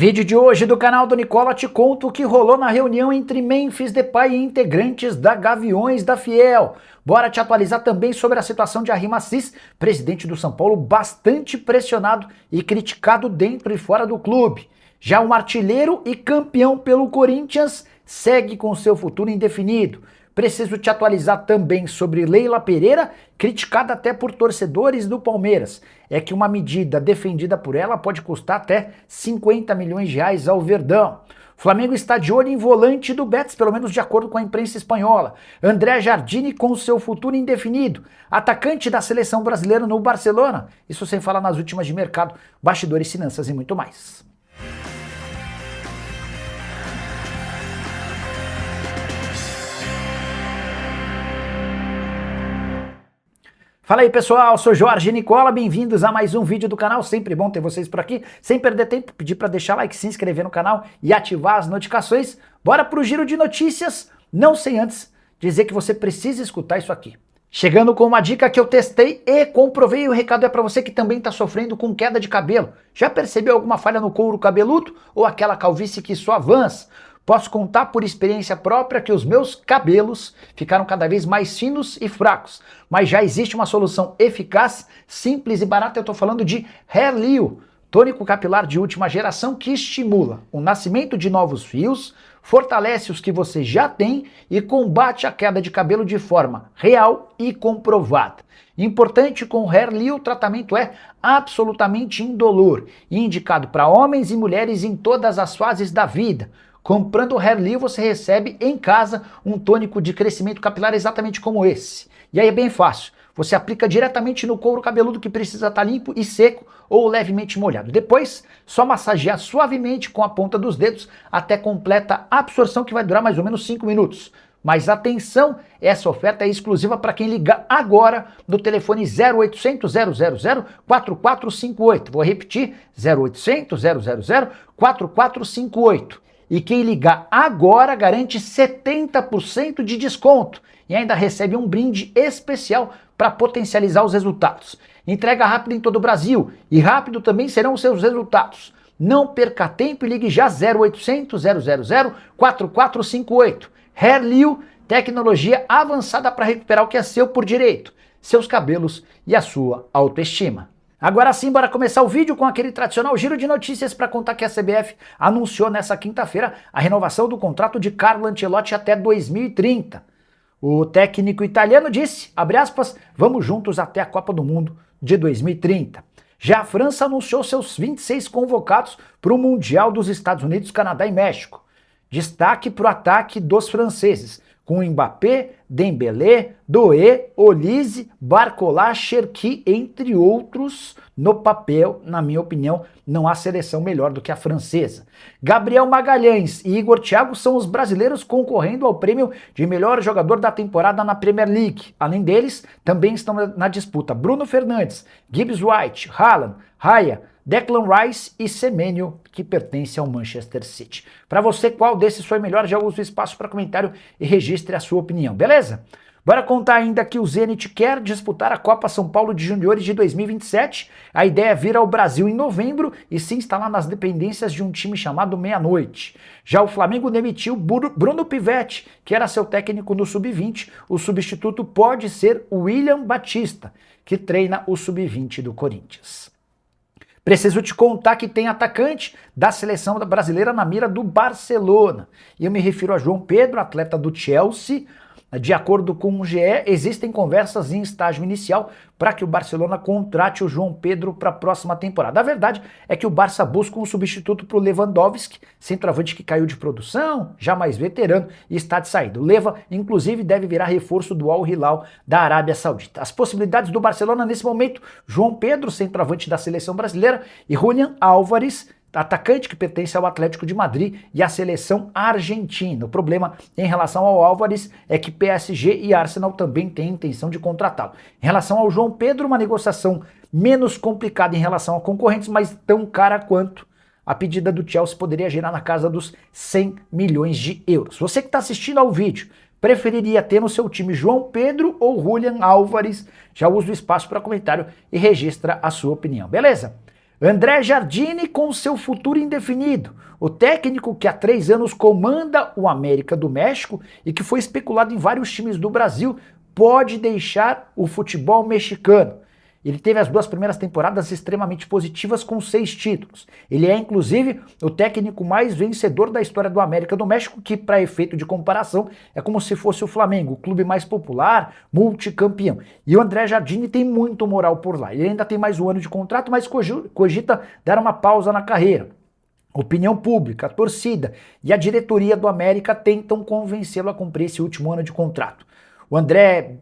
Vídeo de hoje do canal do Nicola te conta o que rolou na reunião entre Memphis Depay e integrantes da Gaviões da Fiel. Bora te atualizar também sobre a situação de Arrhim Assis, presidente do São Paulo, bastante pressionado e criticado dentro e fora do clube. Já um artilheiro e campeão pelo Corinthians segue com seu futuro indefinido. Preciso te atualizar também sobre Leila Pereira, criticada até por torcedores do Palmeiras. É que uma medida defendida por ela pode custar até 50 milhões de reais ao Verdão. O Flamengo está de olho em volante do Betis, pelo menos de acordo com a imprensa espanhola. André Jardine com seu futuro indefinido. Atacante da seleção brasileira no Barcelona. Isso sem falar nas últimas de mercado, bastidores, finanças e muito mais. Fala aí pessoal, sou Jorge Nicola, bem-vindos a mais um vídeo do canal, sempre bom ter vocês por aqui. Sem perder tempo, pedir para deixar like, se inscrever no canal e ativar as notificações. Bora pro giro de notícias, não sem antes dizer que você precisa escutar isso aqui. Chegando com uma dica que eu testei e comprovei, o recado é para você que também está sofrendo com queda de cabelo. Já percebeu alguma falha no couro cabeludo ou aquela calvície que só avança? Posso contar por experiência própria que os meus cabelos ficaram cada vez mais finos e fracos, mas já existe uma solução eficaz, simples e barata. Eu estou falando de Hairleo, tônico capilar de última geração que estimula o nascimento de novos fios, fortalece os que você já tem e combate a queda de cabelo de forma real e comprovada. Importante, com o Hairleo, o tratamento é absolutamente indolor, indicado para homens e mulheres em todas as fases da vida. Comprando o Hairleo, você recebe em casa um tônico de crescimento capilar exatamente como esse. E aí é bem fácil. Você aplica diretamente no couro cabeludo que precisa estar limpo e seco ou levemente molhado. Depois, só massagear suavemente com a ponta dos dedos até completa absorção, que vai durar mais ou menos 5 minutos. Mas atenção, essa oferta é exclusiva para quem ligar agora no telefone 0800 000 4458. Vou repetir, 0800 000 4458. E quem ligar agora garante 70% de desconto e ainda recebe um brinde especial para potencializar os resultados. Entrega rápida em todo o Brasil e rápido também serão os seus resultados. Não perca tempo e ligue já 0800 000 4458. Hairleo, tecnologia avançada para recuperar o que é seu por direito, seus cabelos e a sua autoestima. Agora sim, bora começar o vídeo com aquele tradicional giro de notícias para contar que a CBF anunciou nessa quinta-feira a renovação do contrato de Carlo Ancelotti até 2030. O técnico italiano disse, abre aspas, vamos juntos até a Copa do Mundo de 2030. Já a França anunciou seus 26 convocados para o Mundial dos Estados Unidos, Canadá e México. Destaque para o ataque dos franceses, com Mbappé, Dembélé, Doué, Olise, Barcola, Cherki, entre outros. No papel, na minha opinião, não há seleção melhor do que a francesa. Gabriel Magalhães e Igor Thiago são os brasileiros concorrendo ao prêmio de melhor jogador da temporada na Premier League. Além deles, também estão na disputa Bruno Fernandes, Gibbs White, Haaland, Raya, Declan Rice e Semenyo, que pertence ao Manchester City. Para você, qual desses foi melhor? Já usa o espaço para comentário e registre a sua opinião, beleza? Bora contar ainda que o Zenit quer disputar a Copa São Paulo de Juniores de 2027. A ideia é vir ao Brasil em novembro e se instalar nas dependências de um time chamado Meia-Noite. Já o Flamengo demitiu Bruno Pivetti, que era seu técnico no Sub-20. O substituto pode ser o William Batista, que treina o Sub-20 do Corinthians. Preciso te contar que tem atacante da seleção brasileira na mira do Barcelona. E eu me refiro a João Pedro, atleta do Chelsea. De acordo com o GE, existem conversas em estágio inicial para que o Barcelona contrate o João Pedro para a próxima temporada. A verdade é que o Barça busca um substituto para o Lewandowski, centroavante que caiu de produção, já mais veterano e está de saída. O Leva, inclusive, deve virar reforço do Al Hilal da Arábia Saudita. As possibilidades do Barcelona nesse momento, João Pedro, centroavante da seleção brasileira, e Julián Álvares, atacante que pertence ao Atlético de Madrid e à seleção argentina. O problema em relação ao Álvares é que PSG e Arsenal também têm intenção de contratá-lo. Em relação ao João Pedro, uma negociação menos complicada em relação a concorrentes, mas tão cara quanto. A pedida do Chelsea poderia girar na casa dos 100 milhões de euros. Você que está assistindo ao vídeo, preferiria ter no seu time João Pedro ou Julián Álvares? Já usa o espaço para comentário e registra a sua opinião, beleza? André Jardine com seu futuro indefinido. O técnico que há 3 anos comanda o América do México e que foi especulado em vários times do Brasil pode deixar o futebol mexicano. Ele teve as 2 primeiras temporadas extremamente positivas com 6 títulos. Ele é, inclusive, o técnico mais vencedor da história do América do México, que, para efeito de comparação, é como se fosse o Flamengo, o clube mais popular, multicampeão. E o André Jardine tem muito moral por lá. Ele ainda tem mais 1 ano de contrato, mas cogita dar uma pausa na carreira. Opinião pública, a torcida e a diretoria do América tentam convencê-lo a cumprir esse último ano de contrato. O André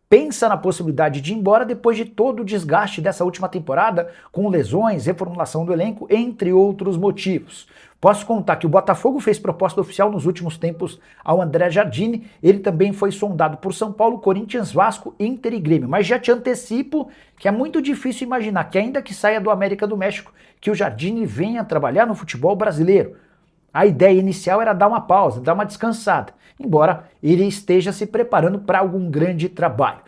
pensa na possibilidade de ir embora depois de todo o desgaste dessa última temporada, com lesões, reformulação do elenco, entre outros motivos. Posso contar que o Botafogo fez proposta oficial nos últimos tempos ao André Jardine, ele também foi sondado por São Paulo, Corinthians, Vasco, Inter e Grêmio, mas já te antecipo que é muito difícil imaginar que ainda que saia do América do México, que o Jardine venha trabalhar no futebol brasileiro. A ideia inicial era dar uma pausa, dar uma descansada, embora ele esteja se preparando para algum grande trabalho.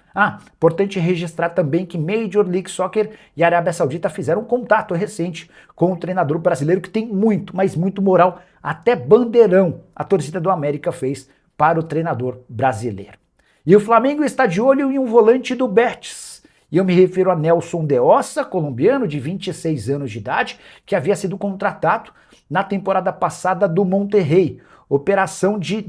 Importante registrar também que Major League Soccer e a Arábia Saudita fizeram um contato recente com o treinador brasileiro que tem muito, mas muito moral, até bandeirão a torcida do América fez para o treinador brasileiro. E o Flamengo está de olho em um volante do Betis. E eu me refiro a Nelson de Ossa, colombiano de 26 anos de idade, que havia sido contratado na temporada passada do Monterrey, operação de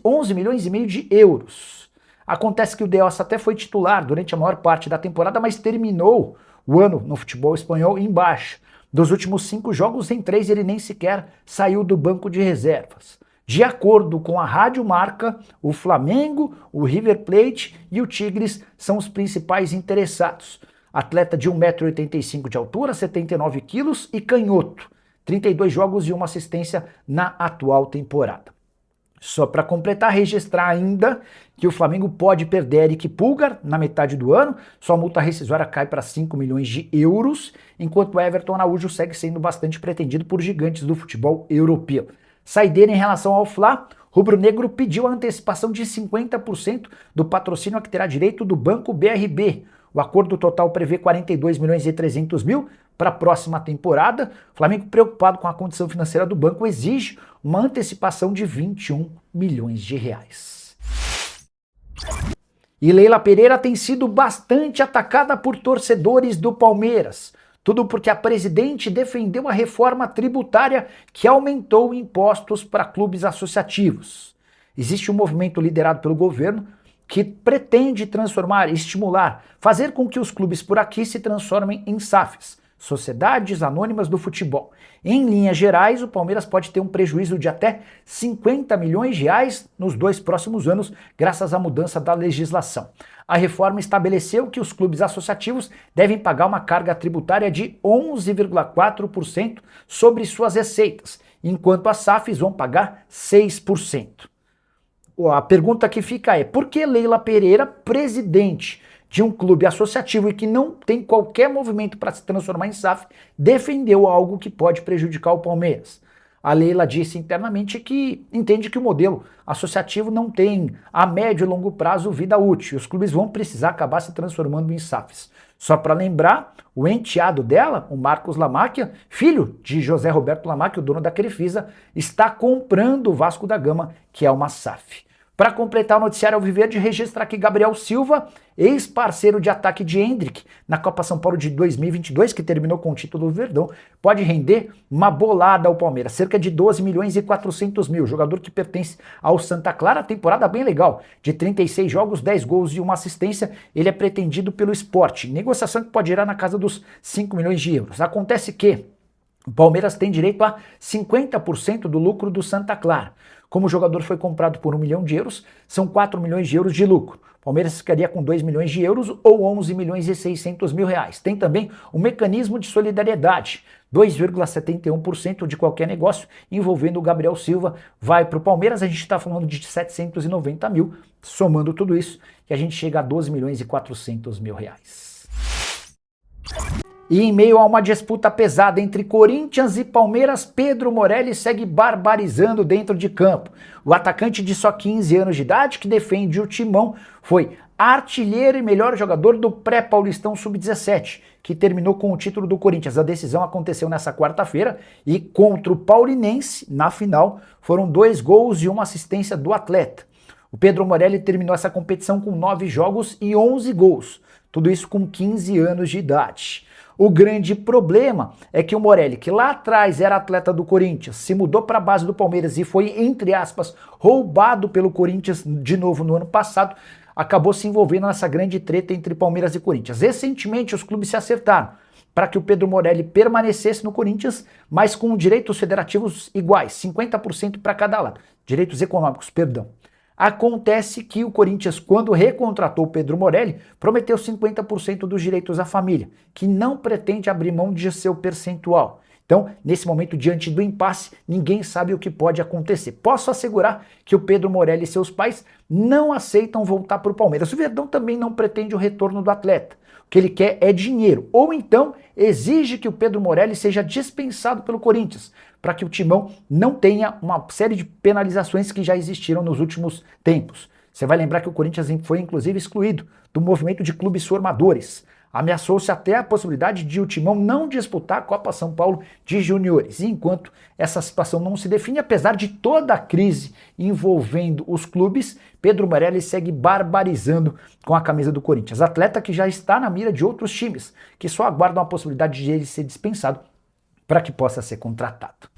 11 milhões e meio de euros. Acontece que o De Ossa até foi titular durante a maior parte da temporada, mas terminou o ano no futebol espanhol em baixa. Dos últimos 5 jogos, em 3 ele nem sequer saiu do banco de reservas. De acordo com a Rádio Marca, o Flamengo, o River Plate e o Tigres são os principais interessados. Atleta de 1,85 m de altura, 79 quilos e canhoto. 32 jogos e 1 assistência na atual temporada. Só para completar, registrar ainda que o Flamengo pode perder Eric Pulgar na metade do ano, sua multa rescisória cai para 5 milhões de euros, enquanto Everton Araújo segue sendo bastante pretendido por gigantes do futebol europeu. Saideira em relação ao Fla, rubro-negro pediu a antecipação de 50% do patrocínio a que terá direito do Banco BRB. O acordo total prevê 42 milhões e 300 mil para a próxima temporada. O Flamengo, preocupado com a condição financeira do banco, exige uma antecipação de 21 milhões de reais. E Leila Pereira tem sido bastante atacada por torcedores do Palmeiras. Tudo porque a presidente defendeu a reforma tributária que aumentou impostos para clubes associativos. Existe um movimento liderado pelo governo que pretende transformar, estimular, fazer com que os clubes por aqui se transformem em SAFs, Sociedades Anônimas do Futebol. Em linhas gerais, o Palmeiras pode ter um prejuízo de até 50 milhões de reais nos 2 próximos anos, graças à mudança da legislação. A reforma estabeleceu que os clubes associativos devem pagar uma carga tributária de 11,4% sobre suas receitas, enquanto as SAFs vão pagar 6%. A pergunta que fica é: por que Leila Pereira, presidente de um clube associativo e que não tem qualquer movimento para se transformar em SAF, defendeu algo que pode prejudicar o Palmeiras? A Leila disse internamente que entende que o modelo associativo não tem a médio e longo prazo vida útil. Os clubes vão precisar acabar se transformando em SAFs. Só para lembrar, o enteado dela, o Marcos Lamáquia, filho de José Roberto Lamáquia, o dono da Crefisa, está comprando o Vasco da Gama, que é uma SAF. Para completar o noticiário alviverde, registrar que Gabriel Silva, ex-parceiro de ataque de Endrick na Copa São Paulo de 2022, que terminou com o título do Verdão, pode render uma bolada ao Palmeiras, cerca de 12 milhões e 400 mil. Jogador que pertence ao Santa Clara, temporada bem legal, de 36 jogos, 10 gols e 1 assistência, ele é pretendido pelo Sport. Negociação que pode girar na casa dos 5 milhões de euros. Acontece que o Palmeiras tem direito a 50% do lucro do Santa Clara. Como o jogador foi comprado por 1 milhão de euros, são 4 milhões de euros de lucro. O Palmeiras ficaria com 2 milhões de euros ou 11 milhões e 600 mil reais. Tem também o mecanismo de solidariedade. 2,71% de qualquer negócio envolvendo o Gabriel Silva vai para o Palmeiras. A gente está falando de 790 mil, somando tudo isso, que a gente chega a 12 milhões e 400 mil reais. E em meio a uma disputa pesada entre Corinthians e Palmeiras, Pedro Morelli segue barbarizando dentro de campo. O atacante de só 15 anos de idade, que defende o Timão, foi artilheiro e melhor jogador do pré-paulistão sub-17, que terminou com o título do Corinthians. A decisão aconteceu nessa quarta-feira e contra o Paulinense, na final, foram 2 gols e 1 assistência do atleta. O Pedro Morelli terminou essa competição com 9 jogos e 11 gols, tudo isso com 15 anos de idade. O grande problema é que o Morelli, que lá atrás era atleta do Corinthians, se mudou para a base do Palmeiras e foi, entre aspas, roubado pelo Corinthians de novo no ano passado, acabou se envolvendo nessa grande treta entre Palmeiras e Corinthians. Recentemente os clubes se acertaram para que o Pedro Morelli permanecesse no Corinthians, mas com direitos federativos iguais, 50% para cada lado, direitos econômicos, perdão. Acontece que o Corinthians, quando recontratou o Pedro Morelli, prometeu 50% dos direitos à família, que não pretende abrir mão de seu percentual. Então, nesse momento, diante do impasse, ninguém sabe o que pode acontecer. Posso assegurar que o Pedro Morelli e seus pais não aceitam voltar para o Palmeiras. O Verdão também não pretende o retorno do atleta. O que ele quer é dinheiro, ou então exige que o Pedro Morelli seja dispensado pelo Corinthians, para que o Timão não tenha uma série de penalizações que já existiram nos últimos tempos. Você vai lembrar que o Corinthians foi inclusive excluído do movimento de clubes formadores. Ameaçou-se até a possibilidade de o Timão não disputar a Copa São Paulo de Juniores. E enquanto essa situação não se define, apesar de toda a crise envolvendo os clubes, Pedro Morelli segue barbarizando com a camisa do Corinthians. Atleta que já está na mira de outros times, que só aguardam a possibilidade de ele ser dispensado para que possa ser contratado.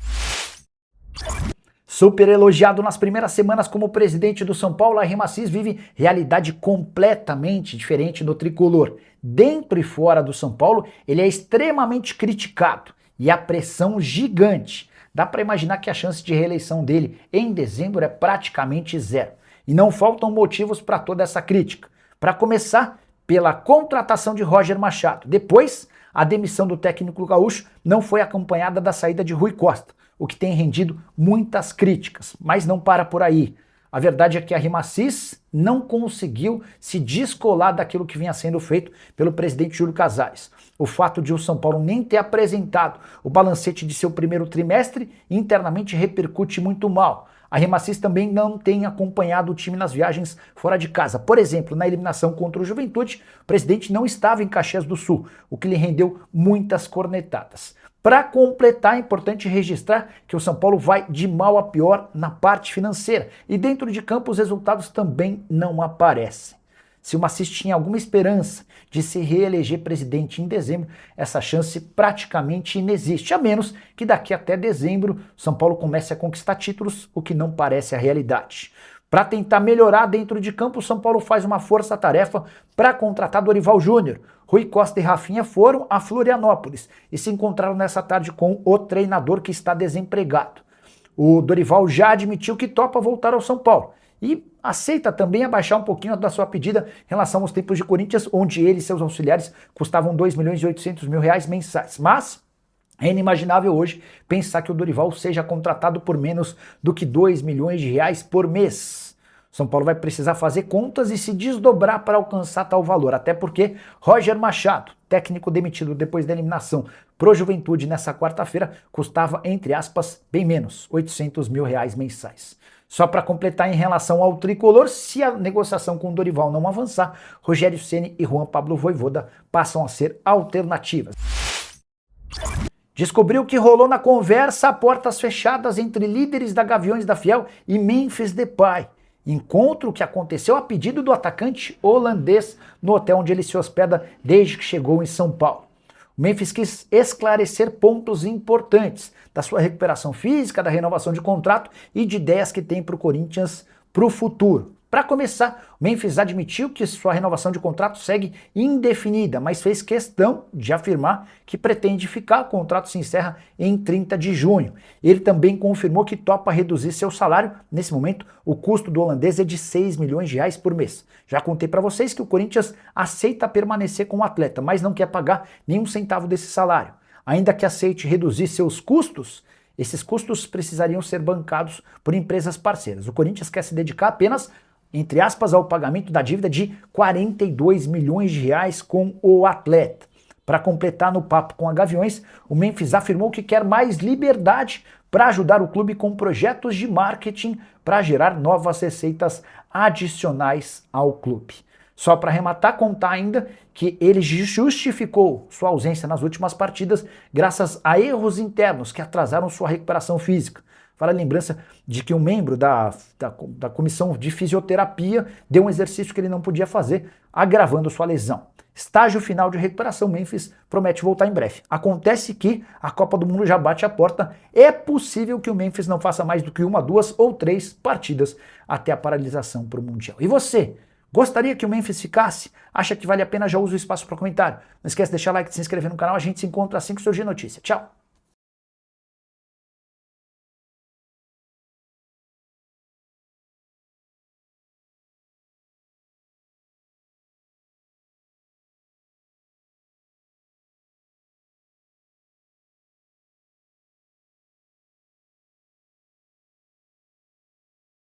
Super elogiado nas primeiras semanas como presidente do São Paulo, Ayrton Assis vive realidade completamente diferente no tricolor. Dentro e fora do São Paulo, ele é extremamente criticado e a pressão gigante. Dá para imaginar que a chance de reeleição dele em dezembro é praticamente zero. E não faltam motivos para toda essa crítica. Para começar, pela contratação de Roger Machado. Depois, a demissão do técnico gaúcho não foi acompanhada da saída de Rui Costa, o que tem rendido muitas críticas, mas não para por aí. A verdade é que a Ayrton Assis não conseguiu se descolar daquilo que vinha sendo feito pelo presidente Júlio Casares. O fato de o São Paulo nem ter apresentado o balancete de seu primeiro trimestre internamente repercute muito mal. A Ayrton Assis também não tem acompanhado o time nas viagens fora de casa. Por exemplo, na eliminação contra o Juventude, o presidente não estava em Caxias do Sul, o que lhe rendeu muitas cornetadas. Para completar, é importante registrar que o São Paulo vai de mal a pior na parte financeira e dentro de campo os resultados também não aparecem. Se o Assis tinha alguma esperança de se reeleger presidente em dezembro, essa chance praticamente inexiste, a menos que daqui até dezembro São Paulo comece a conquistar títulos, o que não parece a realidade. Para tentar melhorar dentro de campo, o São Paulo faz uma força-tarefa para contratar Dorival Júnior. Rui Costa e Rafinha foram a Florianópolis e se encontraram nessa tarde com o treinador que está desempregado. O Dorival já admitiu que topa voltar ao São Paulo e aceita também abaixar um pouquinho da sua pedida em relação aos tempos de Corinthians, onde ele e seus auxiliares custavam R$2.800.000 mensais. Mas é inimaginável hoje pensar que o Dorival seja contratado por menos do que R$2 milhões por mês. São Paulo vai precisar fazer contas e se desdobrar para alcançar tal valor, até porque Roger Machado, técnico demitido depois da eliminação pro Juventude nessa quarta-feira, custava, entre aspas, bem menos, R$800.000 mensais. Só para completar em relação ao tricolor, se a negociação com o Dorival não avançar, Rogério Ceni e Juan Pablo Vojvoda passam a ser alternativas. Descobriu o que rolou na conversa a portas fechadas entre líderes da Gaviões da Fiel e Memphis Depay. Encontro que aconteceu a pedido do atacante holandês no hotel onde ele se hospeda desde que chegou em São Paulo. O Memphis quis esclarecer pontos importantes da sua recuperação física, da renovação de contrato e de ideias que tem para o Corinthians para o futuro. Para começar, o Memphis admitiu que sua renovação de contrato segue indefinida, mas fez questão de afirmar que pretende ficar. O contrato se encerra em 30 de junho. Ele também confirmou que topa reduzir seu salário. Nesse momento, o custo do holandês é de R$6 milhões por mês. Já contei para vocês que o Corinthians aceita permanecer com o atleta, mas não quer pagar nenhum centavo desse salário. Ainda que aceite reduzir seus custos, esses custos precisariam ser bancados por empresas parceiras. O Corinthians quer se dedicar apenas, entre aspas, ao pagamento da dívida de R$42 milhões com o atleta. Para completar no papo com a Gaviões, o Memphis afirmou que quer mais liberdade para ajudar o clube com projetos de marketing para gerar novas receitas adicionais ao clube. Só para arrematar, contar ainda que ele justificou sua ausência nas últimas partidas graças a erros internos que atrasaram sua recuperação física. Vale a lembrança de que um membro da comissão de fisioterapia deu um exercício que ele não podia fazer, agravando sua lesão. Estágio final de recuperação, Memphis promete voltar em breve. Acontece que a Copa do Mundo já bate a porta, é possível que o Memphis não faça mais do que 1, 2 ou 3 partidas até a paralisação para o Mundial. E você? Gostaria que o Memphis ficasse? Acha que vale a pena? Já usa o espaço para comentário. Não esquece de deixar like e se inscrever no canal. A gente se encontra assim que surgir notícia. Tchau!